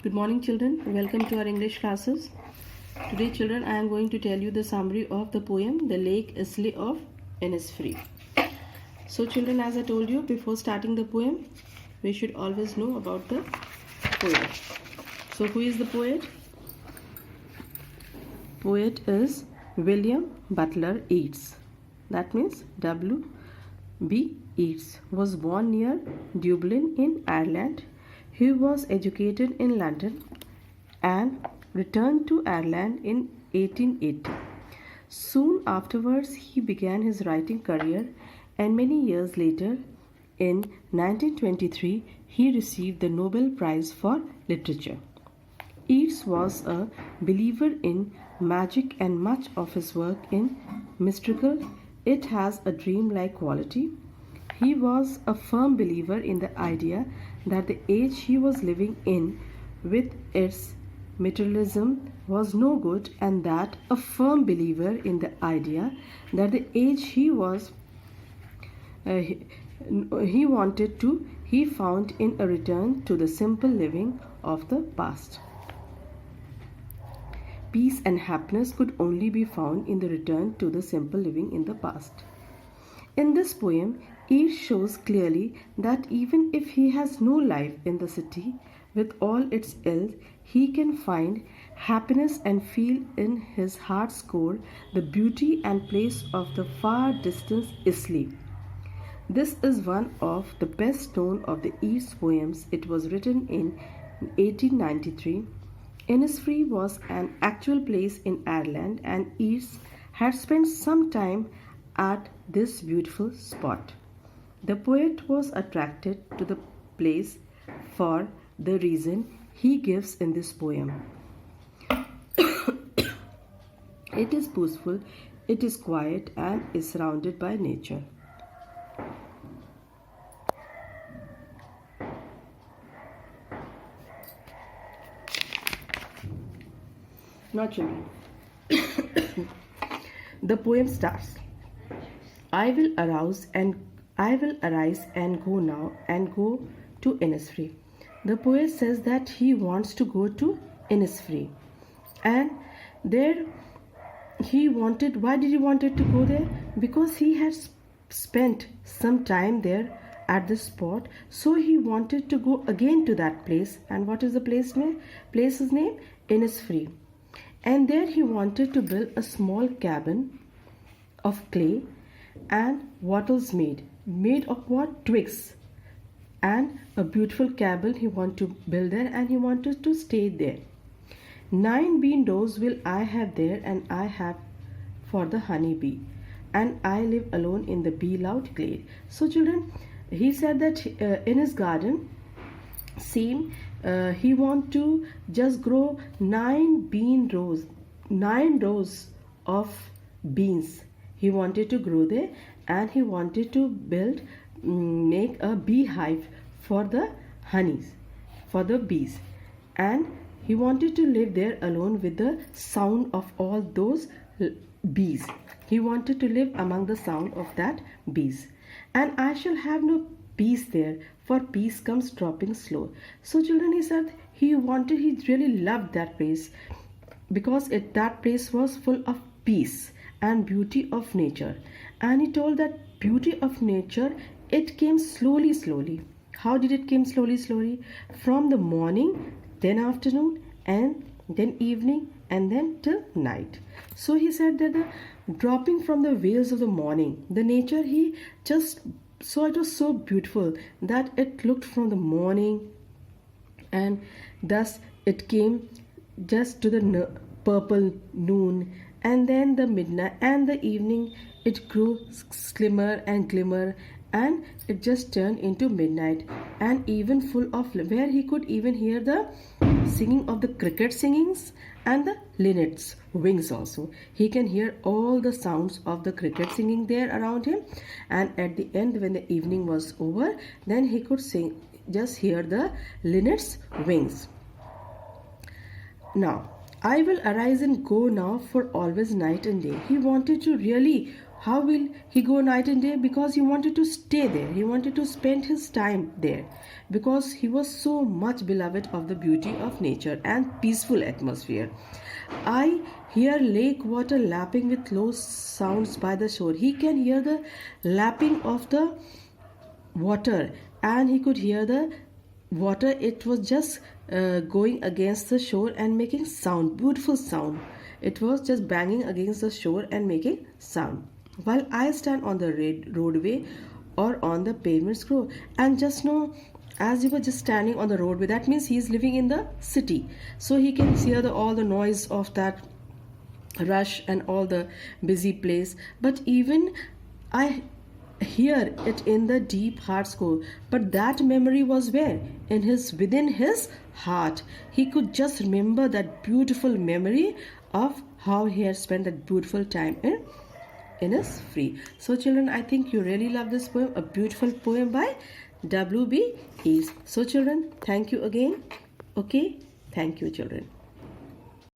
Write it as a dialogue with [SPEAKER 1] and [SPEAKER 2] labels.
[SPEAKER 1] Good morning children, welcome to our English classes. Today children, I am going to tell you the summary of the poem The Lake Islay of Innisfree. So children, as I told you before starting the poem, we should always know about the poet. So who is the poet? Poet is William Butler Yeats. That means W.B. Yeats was born near Dublin in Ireland. He was educated in London and returned to Ireland in 1880. Soon afterwards, he began his writing career, and many years later, in 1923, he received the Nobel Prize for Literature. Yeats was a believer in magic, and much of his work is mystical. It has a dream-like quality. He was a firm believer in the idea that the age he was living in, with its materialism, was no good, and that a firm believer in the idea that the age he wanted to, he found in a return to the simple living of the past. Peace and happiness could only be found in the return to the simple living in the past. In this poem, Yeats shows clearly that even if he has no life in the city with all its ills, he can find happiness and feel in his heart's core the beauty and place of the far distant Islay. This is one of the best known of the Yeats poems. It was written in 1893. Innisfree was an actual place in Ireland, and Yeats had spent some time at this beautiful spot. The poet was attracted to the place for the reason he gives in this poem. It is peaceful, it is quiet, and is surrounded by nature. Now children, the poem starts. I will arise and go now and go to Innisfree. The poet says that he wants to go to Innisfree, and there why did he wanted to go there? Because he had spent some time there at the spot, so he wanted to go again to that place. And what is the place's name? Innisfree. And there he wanted to build a small cabin of clay and wattles made of what? Twigs. And a beautiful cabin he wanted to build there, and he wanted to stay there. 9 windows will I have there, and I have for the honey bee, and I live alone in the bee loud glade. So children, he said that in his garden, he want to just grow 9 rows of beans. He wanted to grow there, and he wanted to make a beehive for the honeys, for the bees, and he wanted to live there alone with the sound of all those bees. He wanted to live among the sound of that bees. And I shall have no peace there, for peace comes dropping slow. So children, he said he really loved that place, because that place was full of peace and beauty of nature. And he told that beauty of nature, it came slowly. How did it came slowly? From the morning, then afternoon, and then evening, and then till night. So he said that the dropping from the veils of the morning, the nature, he just saw it was so beautiful that it looked from the morning, and thus it came just to the purple noon, and then the midnight and the evening. It grew glimmer and glimmer, and it just turned into midnight, and even full of where he could even hear the singing of the cricket singings and the linnets wings also. He can hear all the sounds of the cricket singing there around him, and at the end, when the evening was over, then he could just hear the linnets wings. Now I will arise and go now for always night and day. He wanted to really How will he go night and day? Because he wanted to stay there. He wanted to spend his time there because he was so much beloved of the beauty of nature and peaceful atmosphere. I hear lake water lapping with low sounds by the shore. He can hear the lapping of the water, and he could hear the water. It was just going against the shore and making sound, beautiful sound. It was just banging against the shore and making sound. While I stand on the roadway or on the pavement scroll, and just know, as he was just standing on the roadway, that means he is living in the city, so he can hear all the noise of that rush and all the busy place. But even I hear it in the deep heart's core. But that memory was where? In his, within his heart. He could just remember that beautiful memory of how he had spent that beautiful time in Innisfree. So children, I think you really love this poem, a beautiful poem by W.B. Yeats. So children, thank you again. Okay, thank you children.